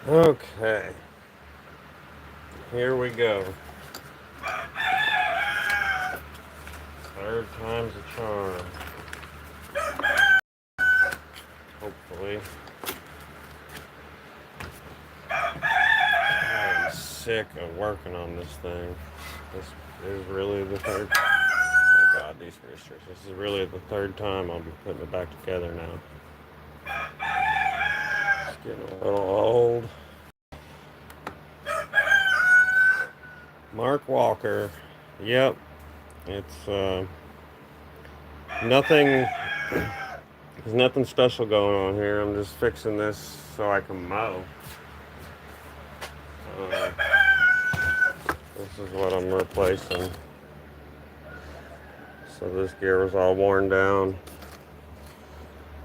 Okay, here we go. Third time's a charm. Hopefully. I am sick of working on this thing. This is really the third. Oh God, these roosters. This is really the third time I'll be putting it back together now. It's getting a little old. Mark Walker. Yep. It's nothing. There's nothing special going on here. I'm just fixing this so I can mow. This is what I'm replacing. So this gear was all worn down.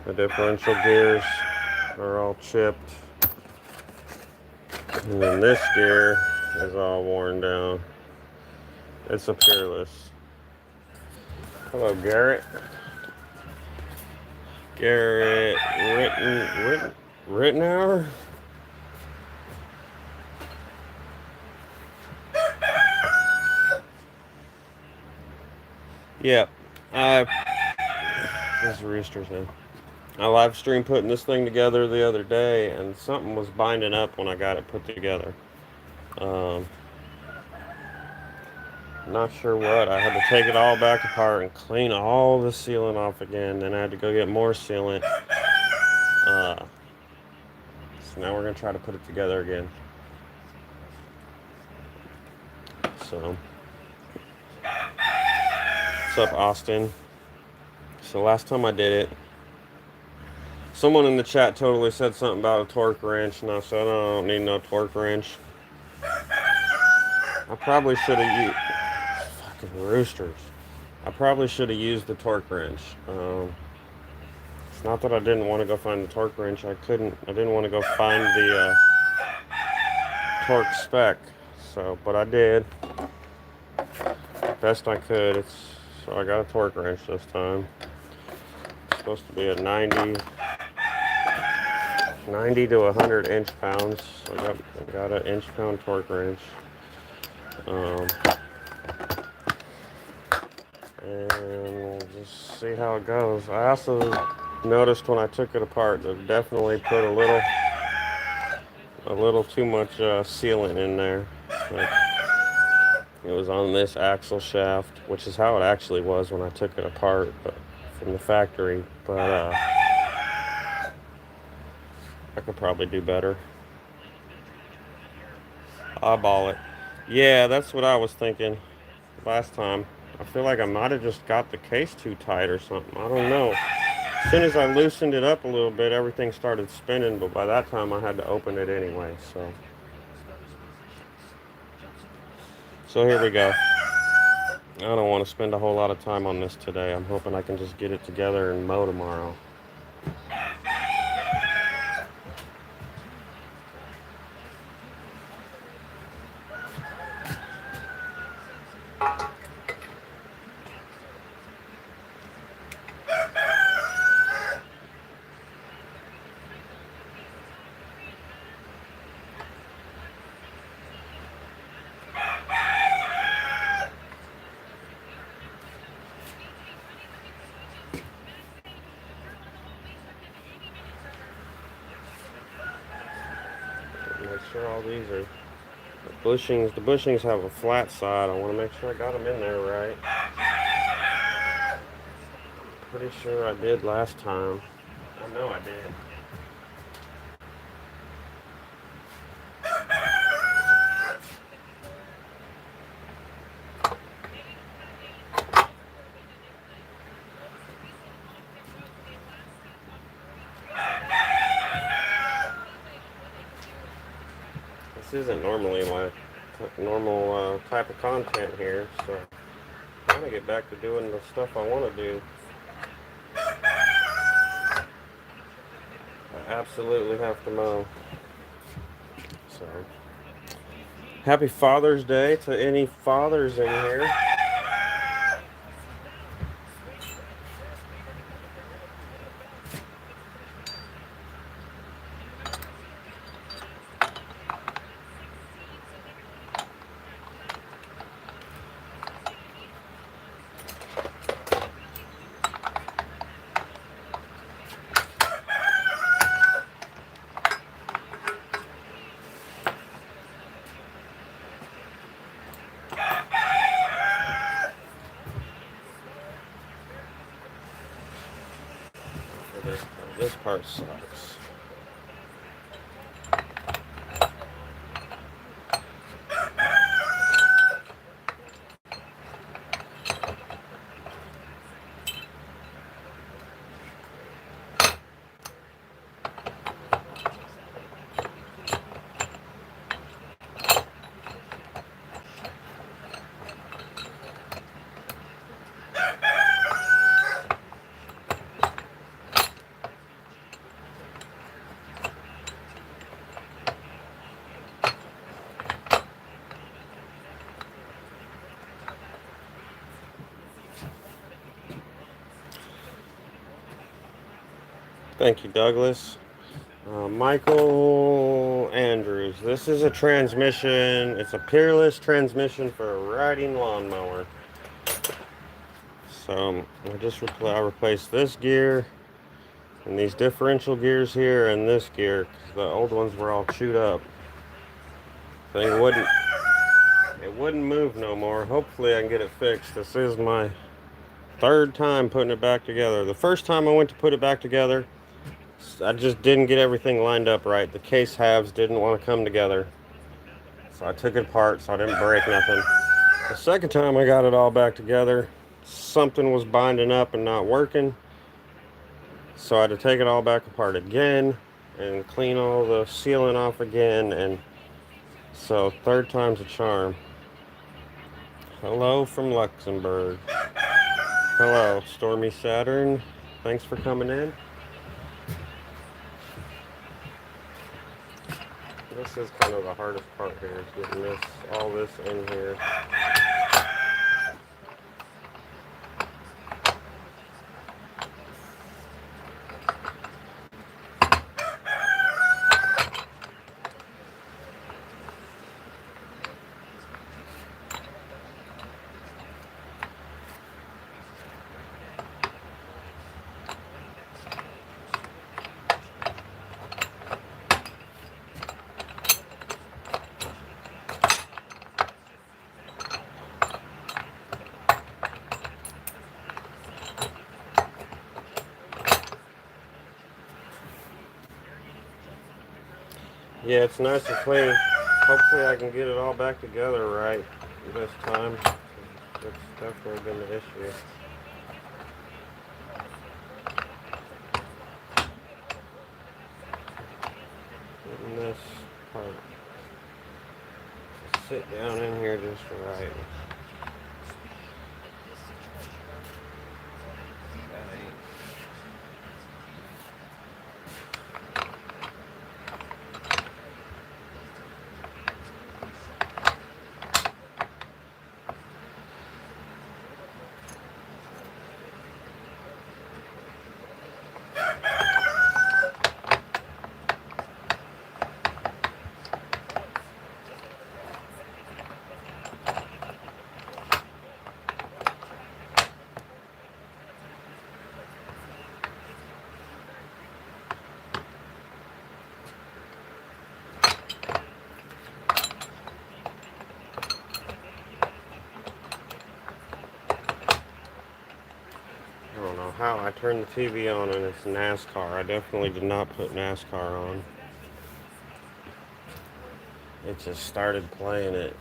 The differential gears are all chipped. And then this gear is all worn down. It's a Peerless. Hello, Garrett. Garrett Rittenhour? Yep. There's roosters now. I live streamed putting this thing together the other day, and something was binding up when I got it put together. Not sure what. I had to take it all back apart and clean all the sealant off again. Then I had to go get more sealant. So now we're going to try to put it together again. So, what's up, Austin? So last time I did it, someone in the chat totally said something about a torque wrench, and I said, oh, I don't need no torque wrench. I probably should have used... Fucking roosters. I probably should have used the torque wrench. It's not that I didn't want to go find the torque wrench. I didn't want to go find the torque spec. So, but I did. Best I could. So I got a torque wrench this time. It's supposed to be a 90 to 100 inch-pounds. So I got an inch-pound torque wrench. And we'll just see how it goes. I also noticed when I took it apart that it definitely put a little too much sealant in there. Like, it was on this axle shaft, which is how it actually was when I took it apart. But from the factory, but I could probably do better. Eyeball it. Yeah, that's what I was thinking last time. I feel like I might have just got the case too tight or something. I don't know. As soon as I loosened it up a little bit, everything started spinning, but by that time I had to open it anyway. So here we go. I don't want to spend a whole lot of time on this today. I'm hoping I can just get it together and mow tomorrow. Make sure all these are the bushings. The bushings have a flat side. I want to make sure I got them in there right. Pretty sure I did last time. I know I did. This isn't normally my normal type of content here, so I'm trying to get back to doing the stuff I want to do. I absolutely have to mow. So, happy Father's Day to any fathers in here. This part sucks. Thank you, Douglas. Michael Andrews. This is a transmission. It's a peerless transmission for a riding lawnmower. So I replaced this gear and these differential gears here and this gear because the old ones were all chewed up. It wouldn't move no more. Hopefully I can get it fixed. This is my third time putting it back together. The first time I went to put it back together, I just didn't get everything lined up right. The case halves didn't want to come together. So I took it apart so I didn't break nothing. The second time I got it all back together, something was binding up and not working. So I had to take it all back apart again and clean all the sealant off again. And so third time's a charm. Hello from Luxembourg. Hello, Stormy Saturn. Thanks for coming in. This is kind of the hardest part here, is getting all this in here. Yeah, it's nice and clean. Hopefully I can get it all back together right this time. That's definitely been the issue. Getting this part to sit down in here just right. I don't know how I turned the TV on and it's NASCAR. I definitely did not put NASCAR on. It just started playing it.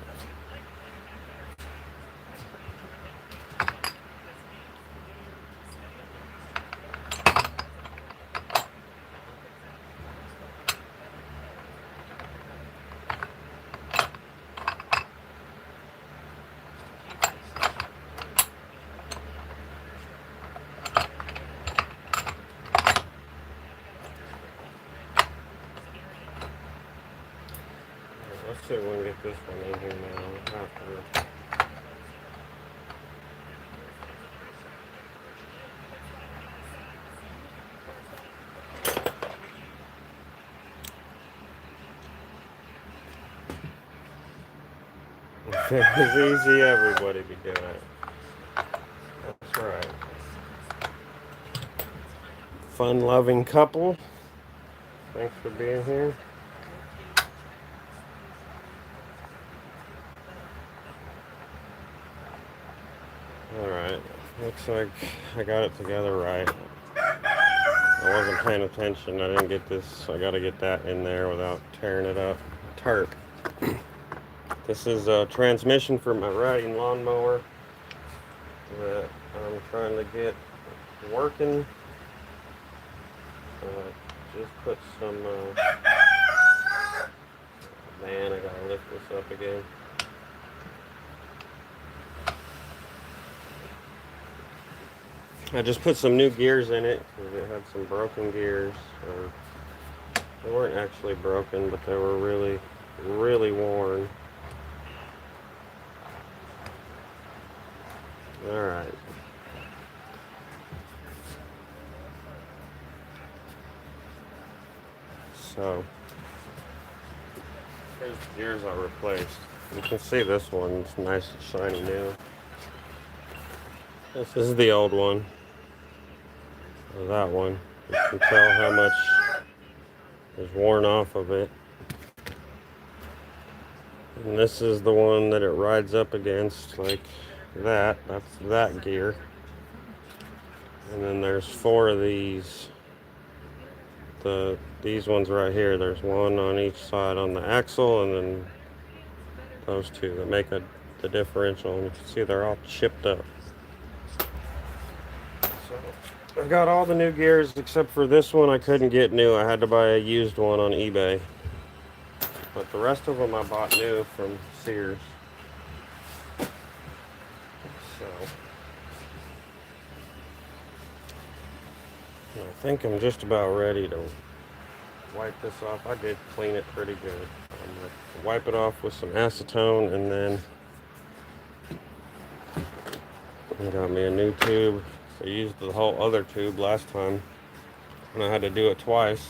Let's see if we can get this one in here now. After. If it was easy, everybody be doing it. That's right. Fun-loving couple. Thanks for being here. Alright. Looks like I got it together right. I wasn't paying attention. I didn't get this. I gotta get that in there without tearing it up. Tarp. This is a transmission for my riding lawnmower that I'm trying to get working. Just put some, man, I gotta lift this up again. I just put some new gears in it because it had some broken gears. Or they weren't actually broken, but they were really, really worn. Alright. So, here's the gears I replaced. You can see this one's nice and shiny new. This is the old one. That one. You can tell how much is worn off of it. And this is the one that it rides up against, like that. That's that gear. And then there's 4 of these. These ones right here. There's one on each side on the axle, and then those 2 that make the differential. And you can see they're all chipped up. So I got all the new gears except for this one. I couldn't get new. I had to buy a used one on eBay. But the rest of them I bought new from Sears. So I think I'm just about ready to wipe this off. I did clean it pretty good. I'm going to wipe it off with some acetone, and then I got me a new tube. I used the whole other tube last time, and I had to do it twice.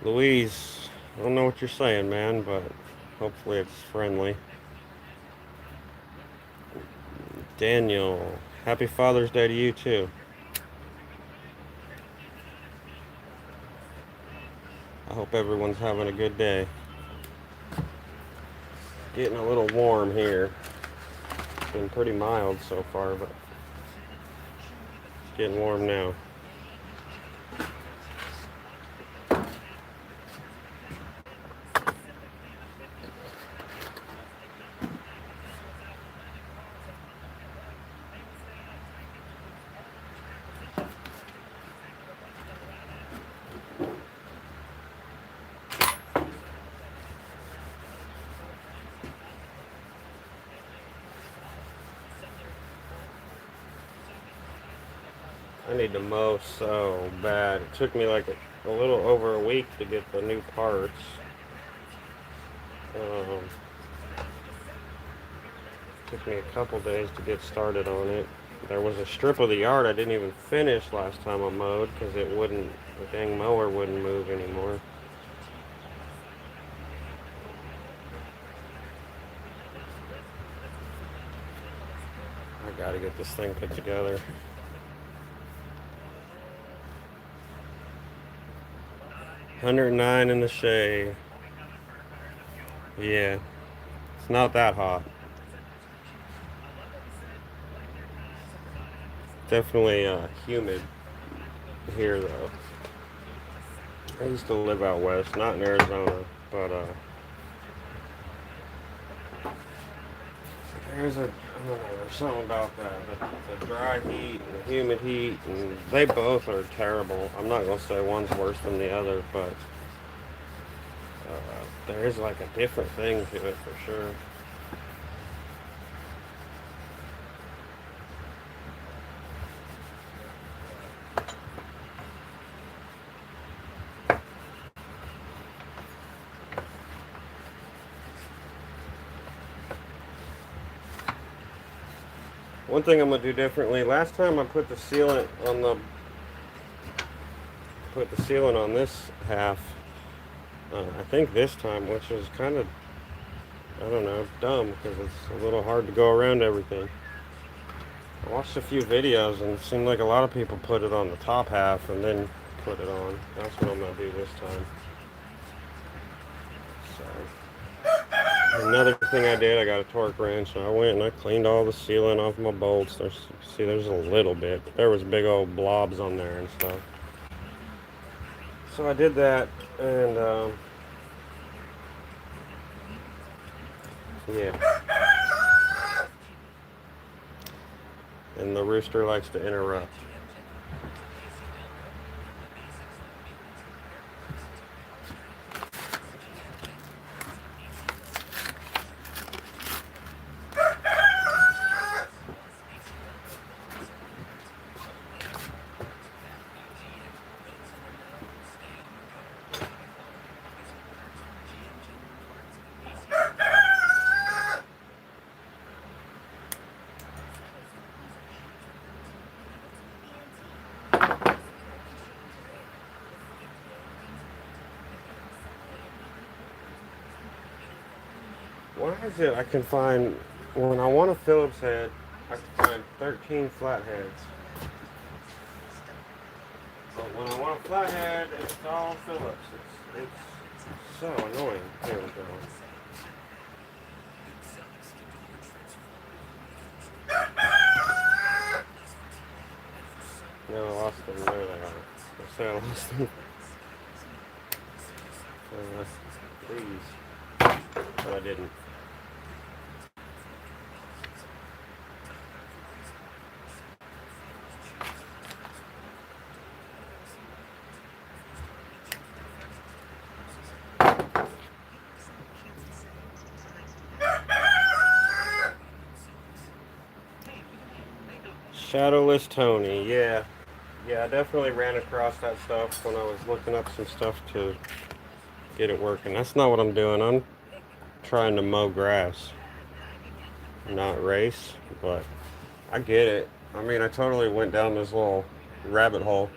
Louise, I don't know what you're saying, man, but hopefully it's friendly. Daniel, happy Father's Day to you too. I hope everyone's having a good day. Getting a little warm here. It's been pretty mild so far, but it's getting warm now. I need to mow so bad. It took me like a little over a week to get the new parts. Um, took me a couple days to get started on it. There was a strip of the yard I didn't even finish last time I mowed because it wouldn't, the dang mower wouldn't move anymore. I gotta get this thing put together. $109 in the shade. Yeah, it's not that hot. Definitely humid here though. I used to live out west, not in Arizona, but there's a, I don't know, there's something about that. The dry heat and the humid heat, and they both are terrible. I'm not gonna say one's worse than the other, but there is like a different thing to it for sure. One thing I'm gonna do differently. Last time I put the sealant on this half. I think this time, which is kind of, I don't know, dumb because it's a little hard to go around everything. I watched a few videos and it seemed like a lot of people put it on the top half and then put it on. That's what I'm gonna do this time. So another thing I did, I got a torque wrench and I went and I cleaned all the sealant off my bolts. There's a little bit. There was big old blobs on there and stuff. So I did that and yeah. And the rooster likes to interrupt. Why is it I can find, when I want a Phillips head, I can find 13 flatheads. But when I want a flathead, it's all Phillips. It's so annoying. Here we go. No, I lost them. There they are. I say I lost them. Please. But I didn't. Shadowless Tony, yeah. Yeah, I definitely ran across that stuff when I was looking up some stuff to get it working. That's not what I'm doing. I'm trying to mow grass, not race, but I get it. I mean, I totally went down this little rabbit hole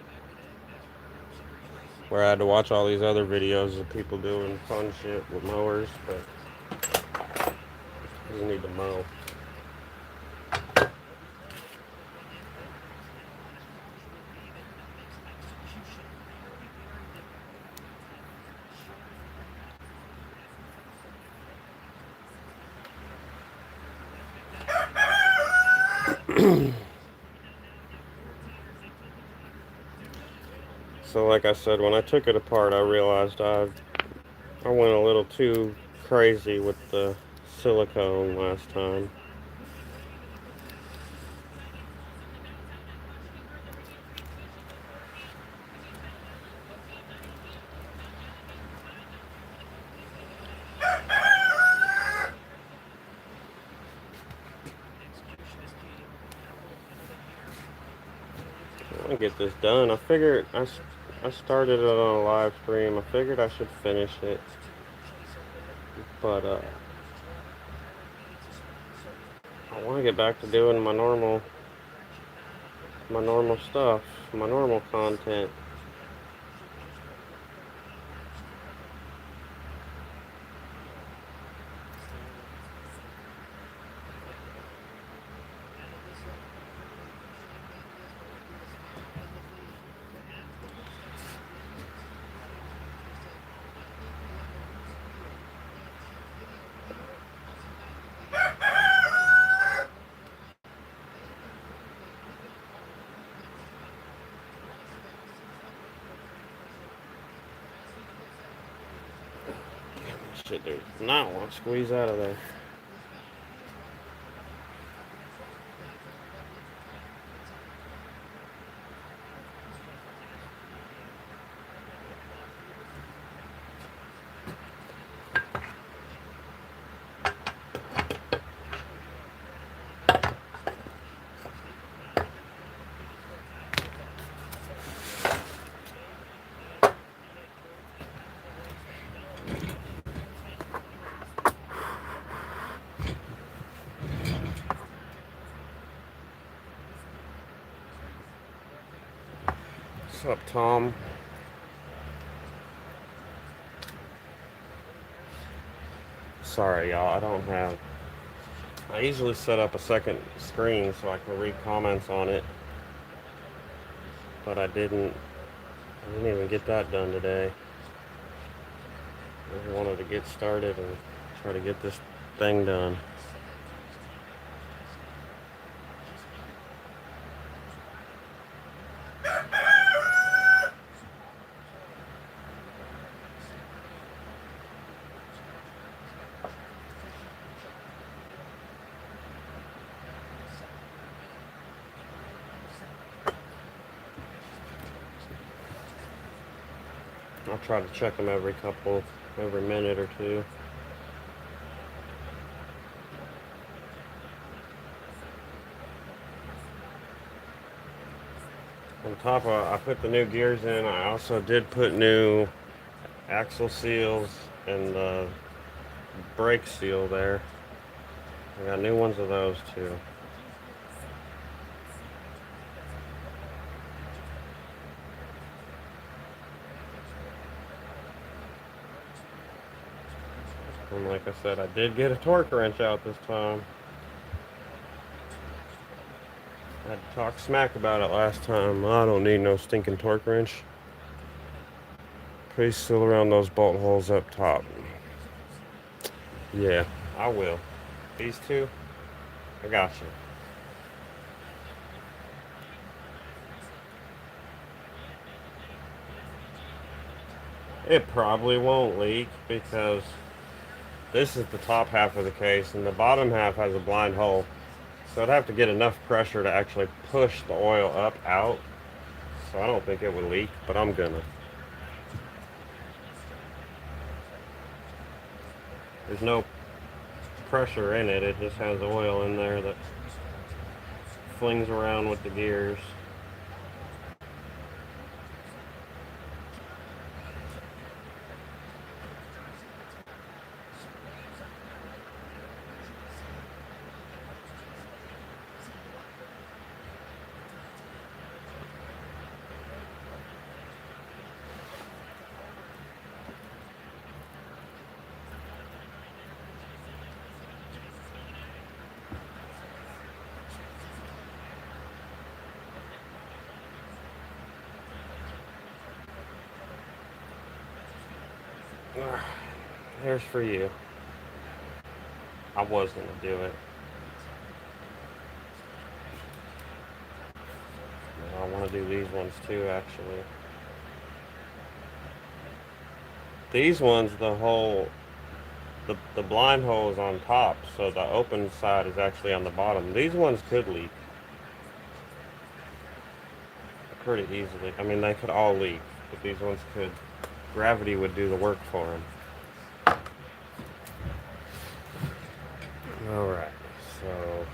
where I had to watch all these other videos of people doing fun shit with mowers, but I just need to mow. So like I said, when I took it apart, I realized I went a little too crazy with the silicone last time. I'll get this done. I figured I started it on a live stream. I figured I should finish it, but I want to get back to doing my normal stuff, my normal content. Shit, dude, not want to squeeze out of there. What's up, Tom? Sorry, y'all. I usually set up a second screen so I can read comments on it, but I didn't even get that done today. I just wanted to get started and try to get this thing done. I'll try to check them every minute or two. On top of, I put the new gears in. I also did put new axle seals and the brake seal there. I got new ones of those too. And like I said, I did get a torque wrench out this time. I had to talk smack about it last time. I don't need no stinking torque wrench. Please seal around those bolt holes up top. Yeah, I will. These two, I got you. It probably won't leak because this is the top half of the case and the bottom half has a blind hole. So I'd have to get enough pressure to actually push the oil up out. So I don't think it would leak, but I'm gonna. There's no pressure in it. It just has oil in there that flings around with the gears. Here's for you. I was gonna do it. I want to do these ones too, actually. These ones, the blind hole is on top, so the open side is actually on the bottom. These ones could leak pretty easily. I mean, they could all leak, but these ones could. Gravity would do the work for them. Alright, so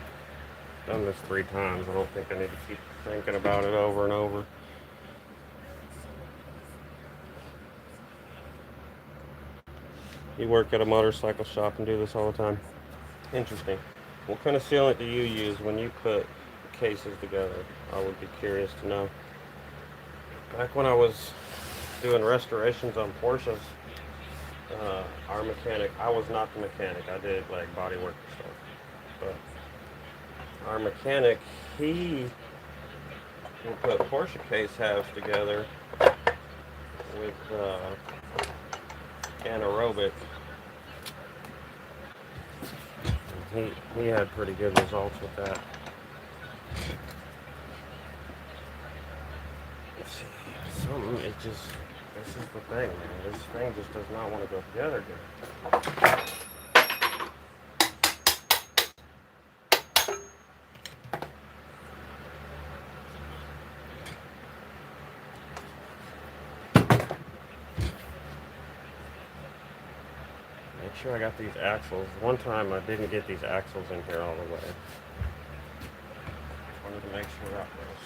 done this 3 times. I don't think I need to keep thinking about it over and over. You work at a motorcycle shop and do this all the time? Interesting. What kind of sealant do you use when you put cases together? I would be curious to know. Back when I was doing restorations on Porsches, our mechanic, I was not the mechanic, I did like body work and stuff. But our mechanic, he would put Porsche case halves together with anaerobic. He had pretty good results with that. Something, it just, this is the thing, man. This thing just does not want to go together good. Make sure I got these axles. One time I didn't get these axles in here all the way. Wanted to make sure that was.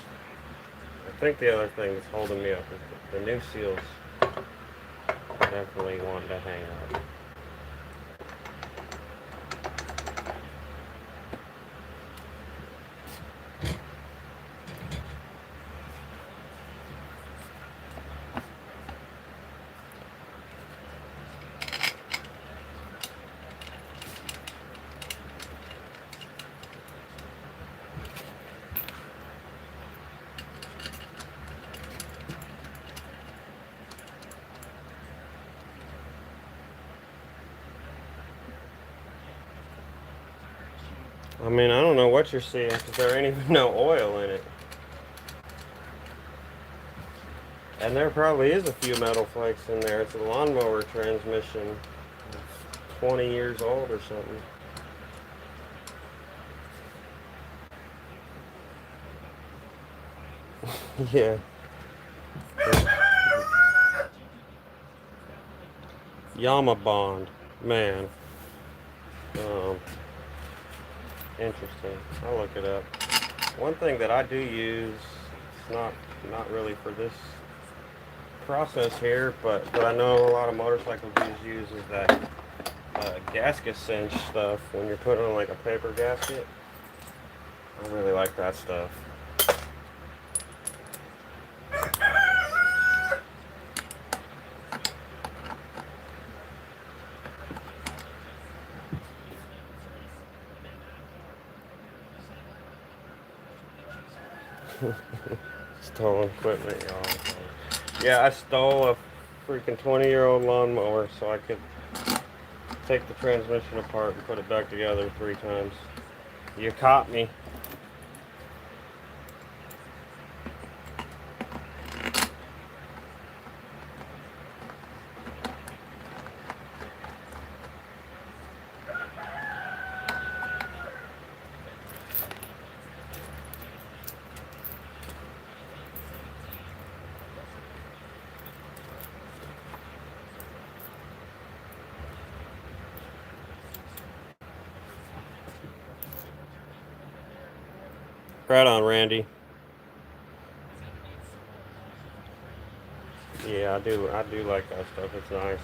I think the other thing that's holding me up is the new seals definitely wanting to hang up. I mean, I don't know what you're seeing because there ain't even no oil in it. And there probably is a few metal flakes in there. It's a lawnmower transmission. It's 20 years old or something. Yeah. Yama Bond. Man. Um, Interesting. I'll look it up. One thing that I do use, it's not really for this process here, but I know a lot of motorcycle dudes use is that gasket cinch stuff when you're putting on like a paper gasket. I really like that stuff. Stolen equipment, y'all. Yeah, I stole a freaking 20-year-old lawnmower so I could take the transmission apart and put it back together 3 times. You caught me. Right on, Randy. Yeah, I do like that stuff. It's nice.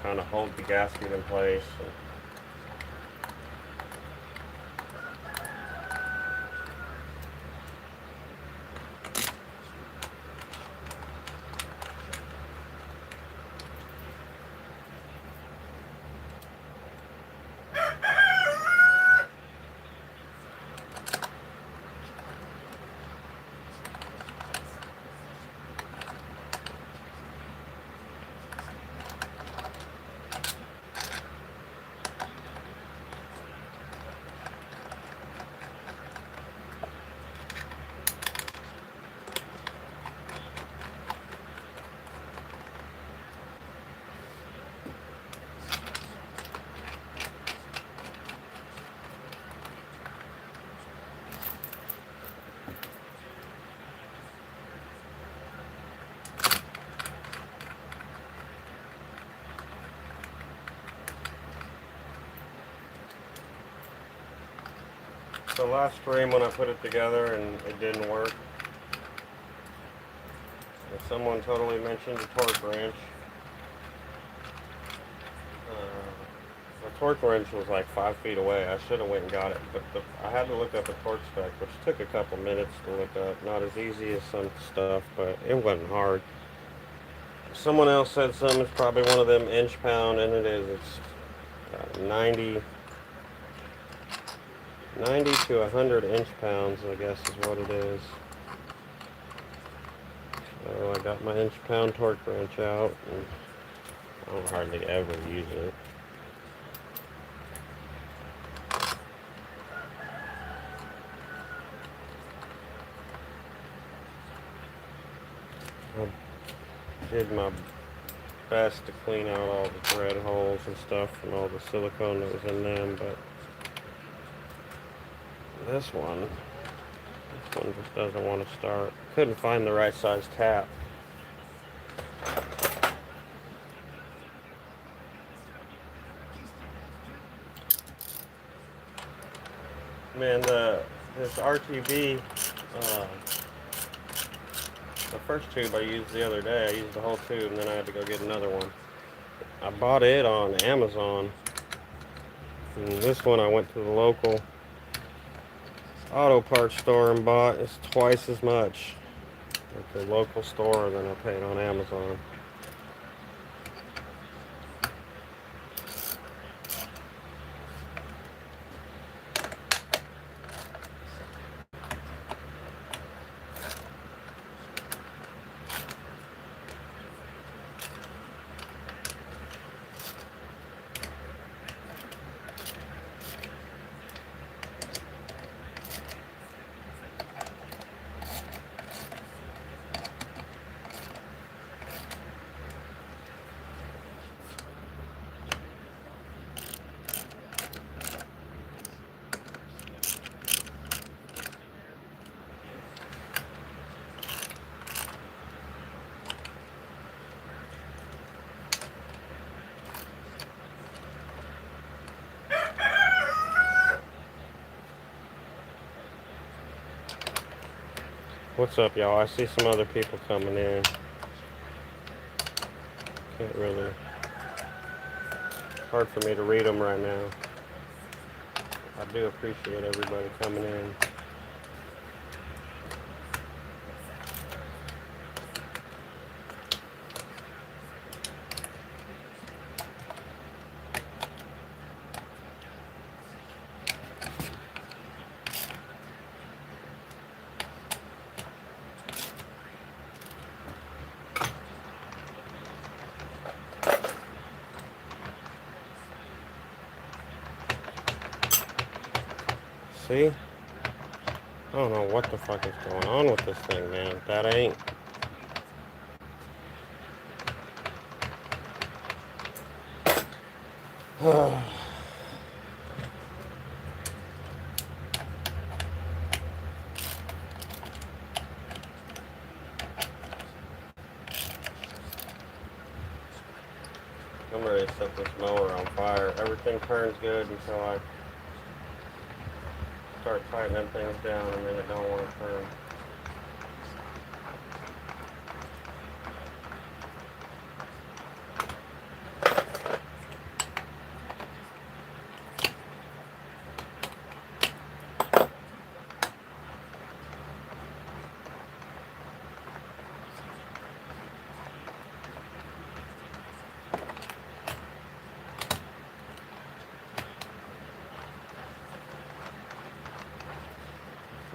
Kind of hold the gasket in place. So last frame when I put it together and it didn't work, someone totally mentioned a torque wrench. The torque wrench was like 5 feet away. I should have went and got it, but I had to look up a torque spec, which took a couple minutes to look up. Not as easy as some stuff, but it wasn't hard. Someone else said something. It's probably one of them inch pound, and it is. It's 90 to 100 inch pounds, I guess is what it is. So I got my inch pound torque wrench out, and I don't hardly ever use it. I did my best to clean out all the thread holes and stuff and all the silicone that was in them, but this one just doesn't want to start. Couldn't find the right size tap. Man, this RTV, the first tube I used the other day, I used the whole tube, and then I had to go get another one. I bought it on Amazon, and this one I went to the local auto parts store and bought. It's twice as much at the local store than I paid on Amazon. What's up, y'all? I see some other people coming in. Can't really. Hard for me to read them right now. I do appreciate everybody coming in. See? I don't know what the fuck is going on with this thing, man. That ain't. I'm ready to set this mower on fire. Everything turns good until I start tightening things down, and then it don't want to turn.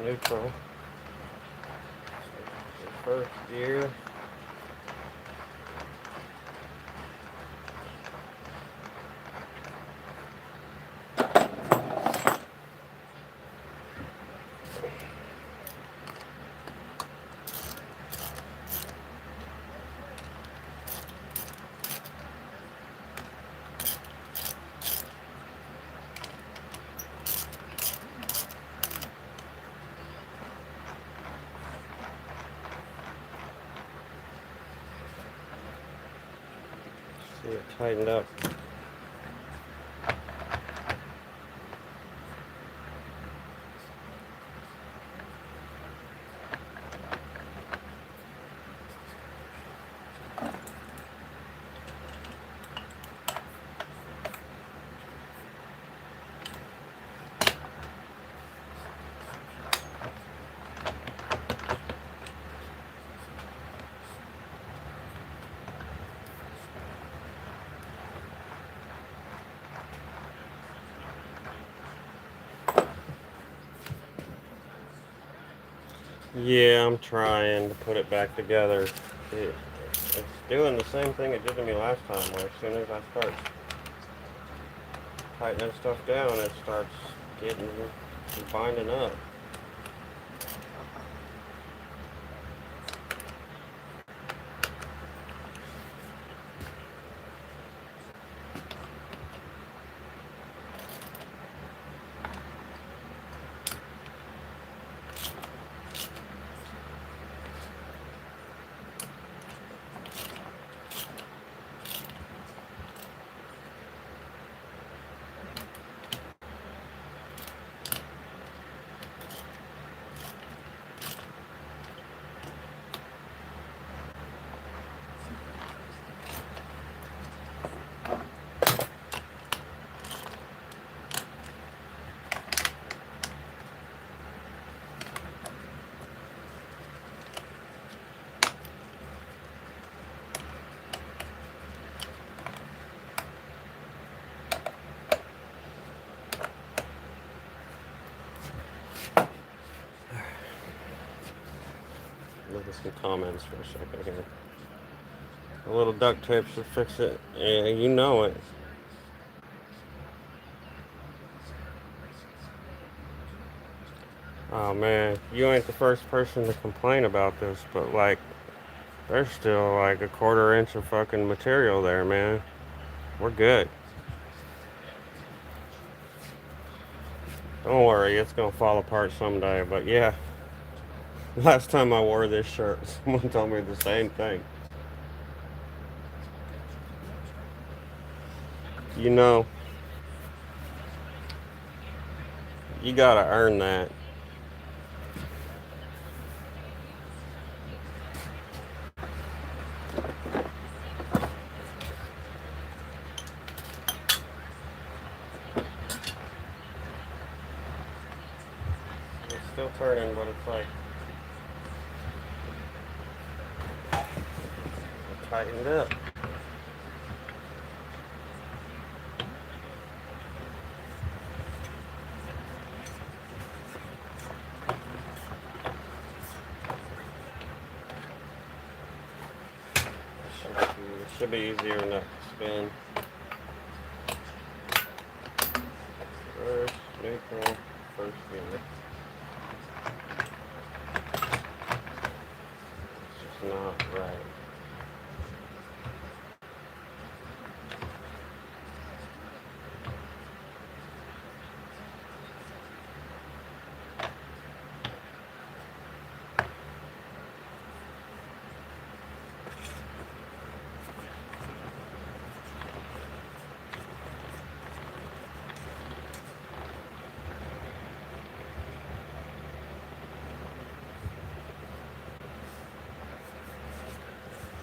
Neutral. First gear. See it tightened up. Yeah, I'm trying to put it back together. It, it's doing the same thing it did to me last time, where as soon as I start tightening stuff down, it starts getting binding up. Look at some comments for a second here. A little duct tape should fix it. Yeah, you know it. Oh man, you ain't the first person to complain about this, but like, there's still like a quarter inch of fucking material there, man. We're good. Don't worry, it's gonna fall apart someday. But yeah, last time I wore this shirt, someone told me the same thing. You know, you gotta earn that. It's still turning, but it's like tightened up. It should be easier enough to spin. First, neutral, first gear. It's just not right.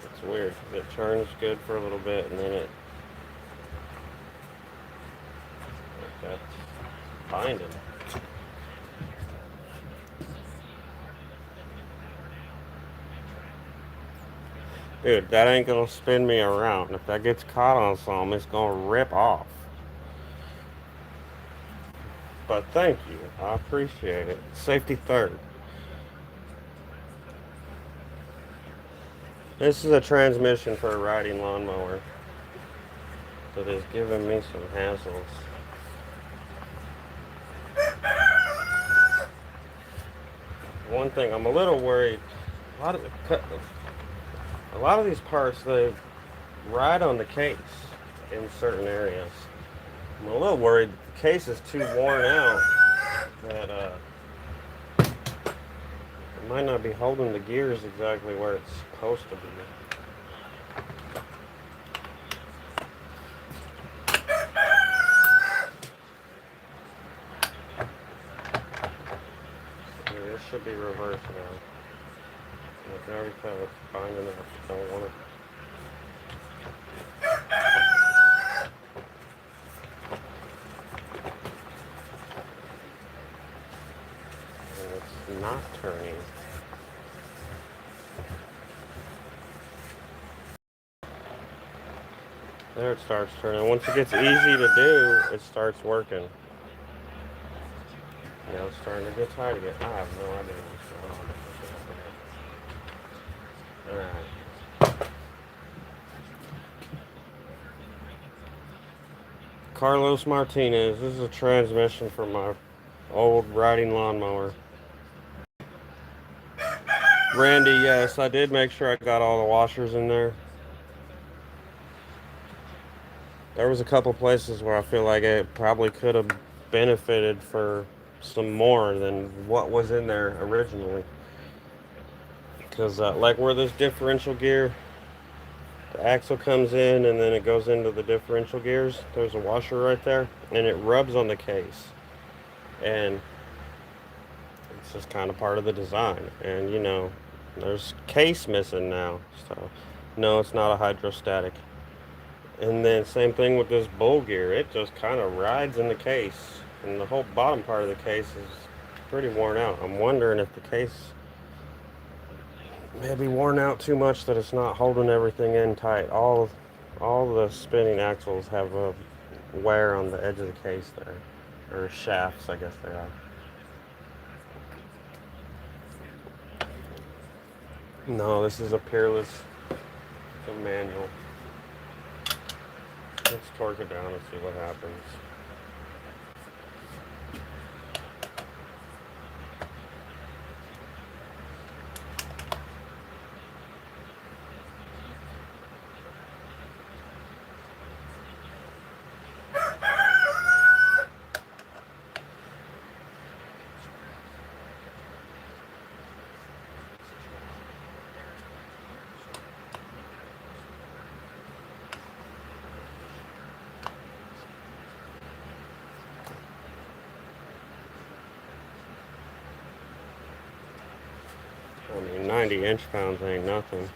It's weird. It turns good for a little bit, and then that's binding. Dude, that ain't gonna spin me around. If that gets caught on something, it's gonna rip off. But thank you. I appreciate it. Safety third. This is a transmission for a riding lawnmower that is giving me some hassles. One thing, I'm a little worried. A lot of a lot of these parts they ride on the case in certain areas. I'm a little worried the case is too worn out that it might not be holding the gears exactly where it's supposed to be. Yeah, this should be reversed now. I can already tell it's binding up. Don't want to. And it's not turning. There it starts turning. Once it gets easy to do, it starts working. Now it's starting to get tight again. I have no idea what's going on. Carlos Martinez. This is a transmission from my old riding lawnmower. Randy, yes, I did make sure I got all the washers in there. There was a couple places where I feel like it probably could have benefited for some more than what was in there originally. Because, like where this differential gear, the axle comes in and then it goes into the differential gears, there's a washer right there, and it rubs on the case. And it's just kind of part of the design. And, there's case missing now. So, no, it's not a hydrostatic. And then same thing with this bowl gear. It just kind of rides in the case. And the whole bottom part of the case is pretty worn out. I'm wondering if the case may be worn out too much that it's not holding everything in tight. All the spinning axles have a wear on the edge of the case there. Or shafts, I guess they are. No, this is a Peerless, a manual. Let's torque it down and see what happens. I mean, 90 inch-pounds ain't nothing.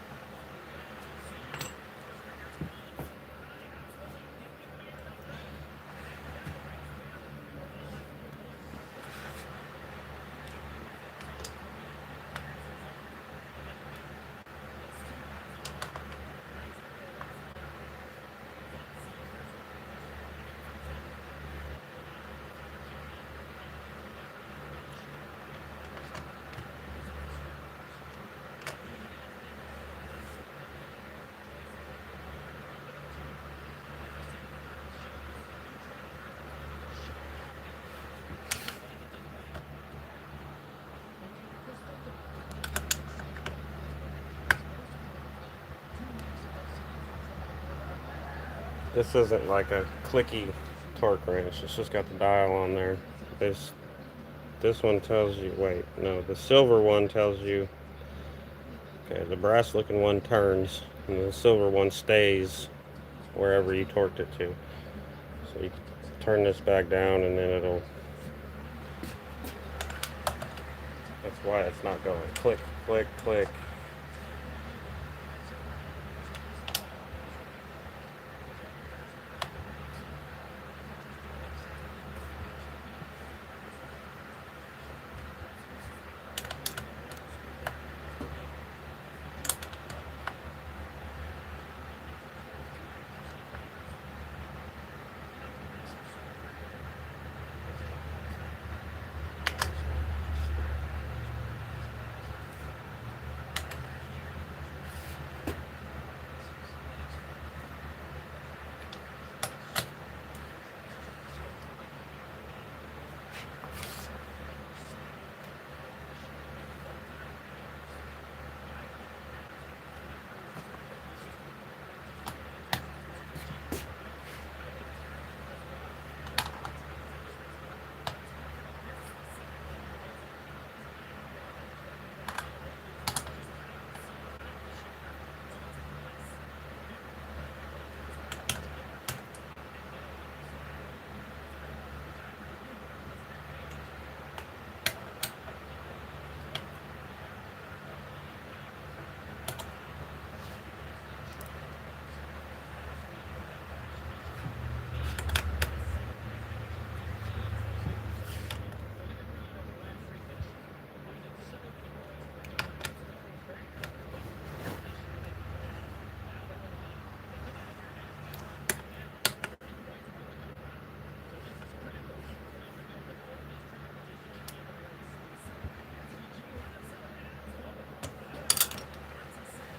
This isn't like a clicky torque wrench. It's just got the dial on there. This one tells you, wait, no, the silver one tells you, okay, the brass looking one turns and the silver one stays wherever you torqued it to. So you turn this back down and then that's why it's not going click, click, click.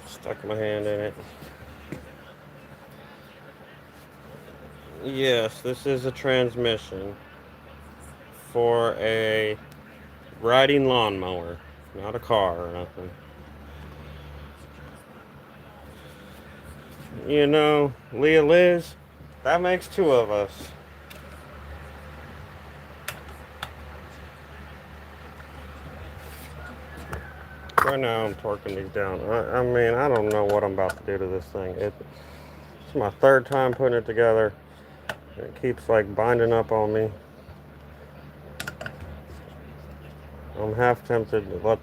Stuck my hand in it. Yes, this is a transmission for a riding lawnmower, not a car or nothing. You know, Leah Liz, that makes two of us. Right now I'm torquing these down. I mean, I don't know what I'm about to do to this thing. It's my third time putting it together. It keeps like binding up on me. I'm half tempted to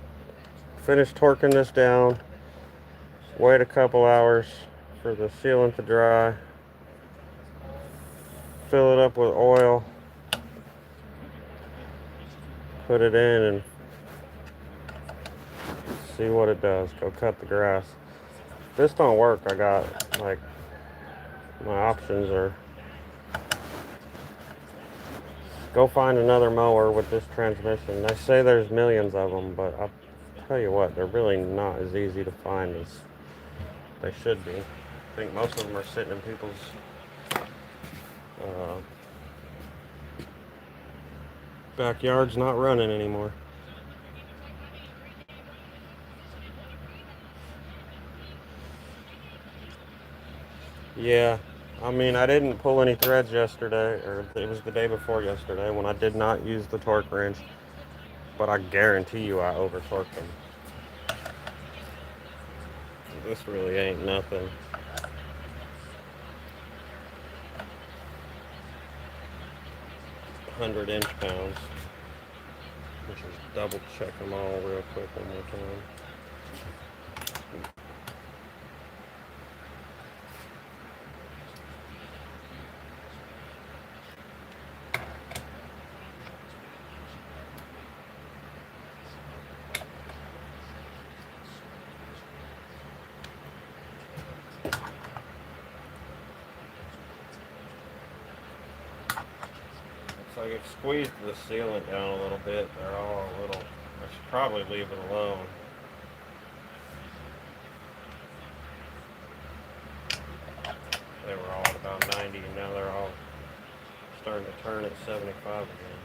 finish torquing this down, wait a couple hours for the sealant to dry, fill it up with oil, put it in, and see what it does. Go cut the grass. If this don't work, I got like my options are go find another mower with this transmission. They say there's millions of them, but I'll tell you what, they're really not as easy to find as they should be. I think most of them are sitting in people's uh, backyards, not running anymore. Yeah, I mean, I didn't pull any threads yesterday, or it was the day before yesterday when I did not use the torque wrench, but I guarantee you I over torqued them. This really ain't nothing. 100 inch pounds. Let's just double check them all real quick one more time. Looks like it squeezed the sealant down a little bit. They're all a little. I should probably leave it alone. They were all at about 90, and now they're all starting to turn at 75 again.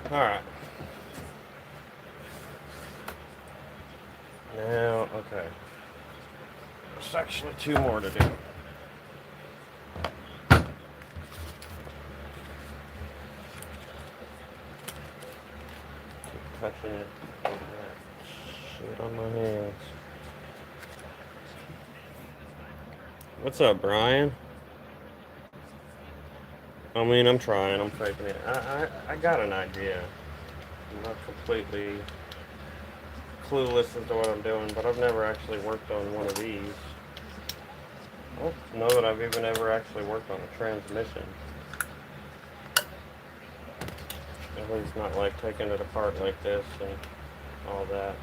Alright. Now, okay. There's actually two more to do. Keep touching it. Shit on my hands. What's up, Brian? I mean, I'm trying. I'm faking it. I got an idea. I'm not completely clueless as to what I'm doing, but I've never actually worked on one of these. I don't know that I've even ever actually worked on a transmission. At least not like taking it apart like this and all that.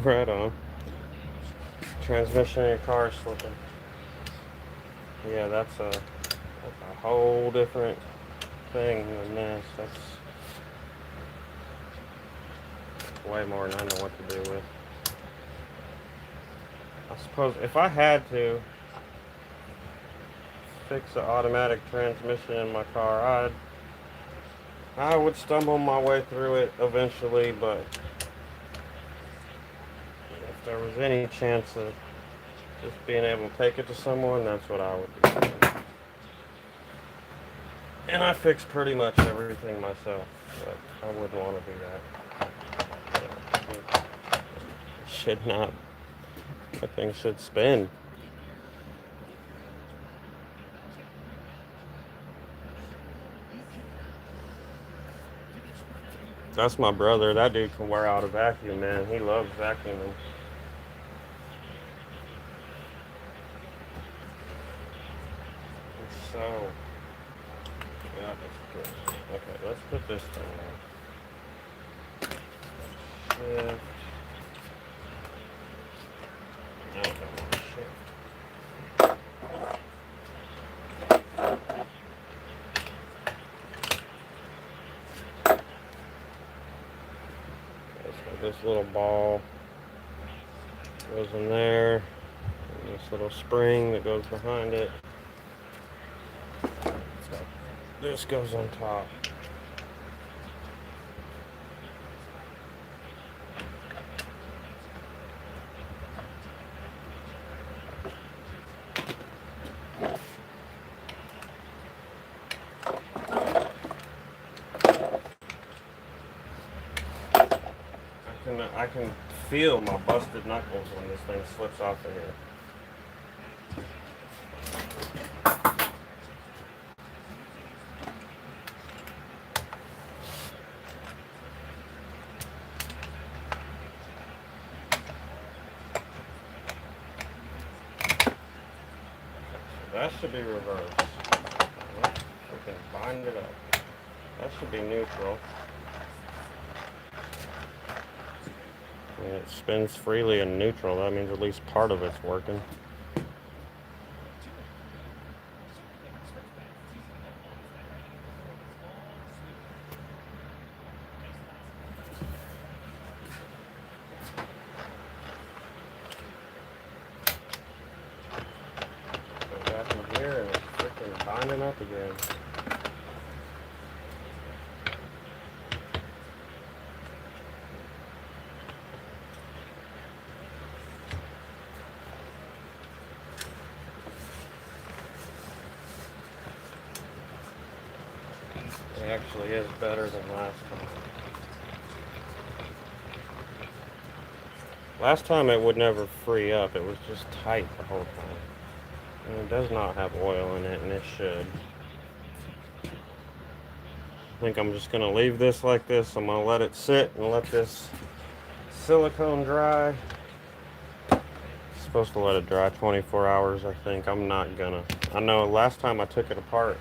Right on. Transmission in your car slipping. Yeah, that's a whole different thing than this. That's way more than I know what to do with. I suppose if I had to fix an automatic transmission in my car, I would stumble my way through it eventually, but if there was any chance of just being able to take it to someone, that's what I would do. And I fix pretty much everything myself, but I wouldn't want to do that. It should not. That thing should spin. That's my brother. That dude can wear out a vacuum, man. He loves vacuuming. So, yeah, that's good. Okay, let's put this thing on. Shift. No, don't want to shift. Okay, so this little ball goes in there. And this little spring that goes behind it. So this goes on top. I can feel my busted knuckles when this thing slips off of here. That should be reversed. We can bind it up. That should be neutral. And it spins freely in neutral. That means at least part of it's working. Go back in here and it's freaking binding up again. It actually is better than last time. Last time it would never free up. It was just tight the whole time. And it does not have oil in it, and it should. I think I'm just going to leave this like this. I'm going to let it sit and let this silicone dry. Supposed to let it dry 24 hours, I think. I'm not gonna. I know last time I took it apart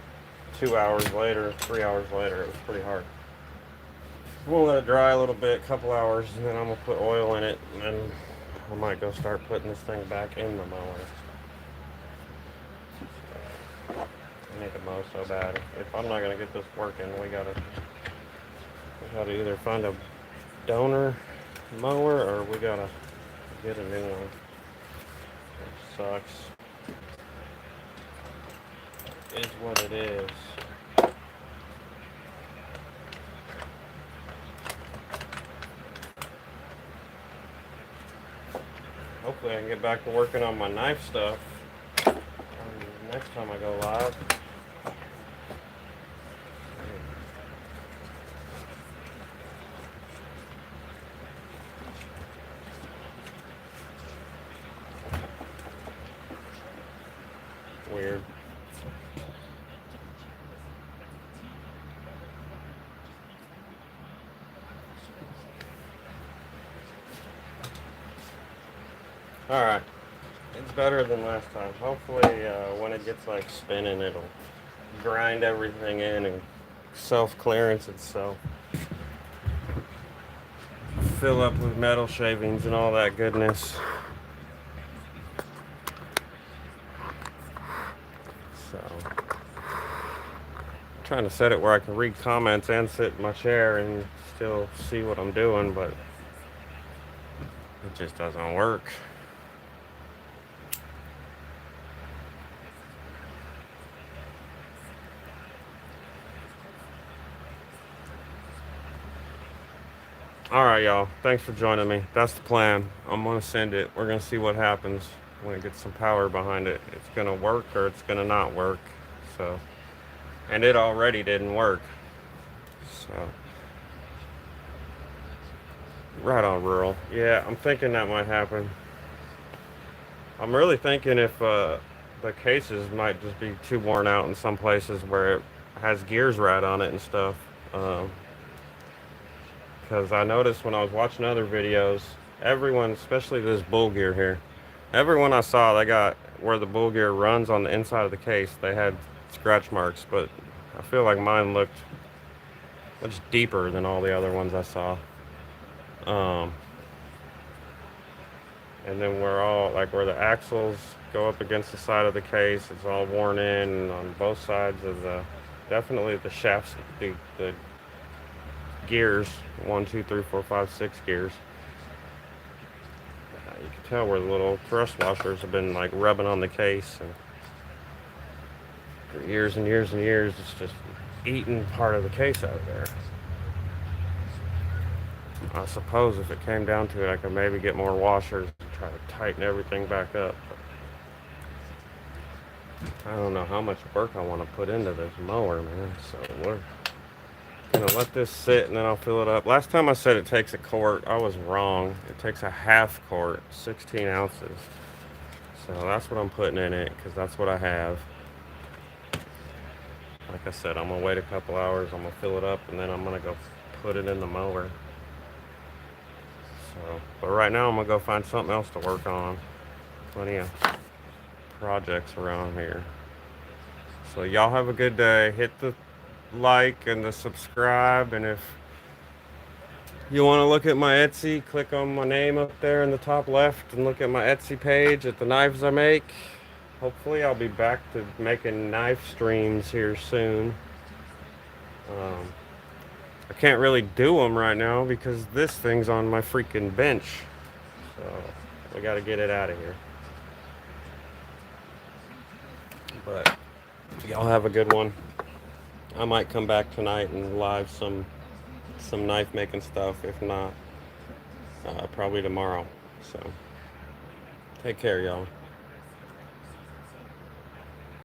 2 hours later, 3 hours later, it was pretty hard. We'll let it dry a little bit, couple hours, and then I'm gonna put oil in it, and then I might go start putting this thing back in the mower. I need to mow so bad. If I'm not gonna get this working, we gotta either find a donor mower or we gotta get a new one. It sucks. It's what it is. Hopefully I can get back to working on my knife stuff next time I go live. Weird. Alright. It's better than last time. Hopefully when it gets like spinning, it'll grind everything in and self-clearance itself. Fill up with metal shavings and all that goodness. So, I'm trying to set it where I can read comments and sit in my chair and still see what I'm doing, but it just doesn't work. Alright, y'all. Thanks for joining me. That's the plan. I'm going to send it. We're going to see what happens when it gets some power behind it. It's going to work or it's going to not work. So, and it already didn't work. So, right on, rural. Yeah, I'm thinking that might happen. I'm really thinking if the cases might just be too worn out in some places where it has gears right on it and stuff. because I noticed when I was watching other videos, everyone, especially this bull gear here, everyone I saw, they got where the bull gear runs on the inside of the case, they had scratch marks, but I feel like mine looked much deeper than all the other ones I saw. Um, and then where all, like where the axles go up against the side of the case, it's all worn in, and on both sides of definitely the shafts, the gears, 1, 2, 3, 4, 5, 6 gears. You can tell where the little thrust washers have been like rubbing on the case, and for years and years and years, it's just eating part of the case out of there. I suppose if it came down to it, I could maybe get more washers and try to tighten everything back up. But I don't know how much work I want to put into this mower, man. So we're gonna let this sit and then I'll fill it up. Last time I said it takes a quart, I was wrong. It takes a half quart, 16 ounces. So that's what I'm putting in it because that's what I have. Like I said, I'm gonna wait a couple hours. I'm gonna fill it up and then I'm gonna go put it in the mower. So, but right now I'm gonna go find something else to work on. Plenty of projects around here. So y'all have a good day. Hit the like and the subscribe, and if you want to look at my Etsy, click on my name up there in the top left and look at my Etsy page at the knives I make. Hopefully I'll be back to making knife streams here soon. I can't really do them right now because this thing's on my freaking bench. So we got to get it out of here. But y'all have a good one. I might come back tonight and live some knife making stuff. If not, probably tomorrow. So take care, y'all.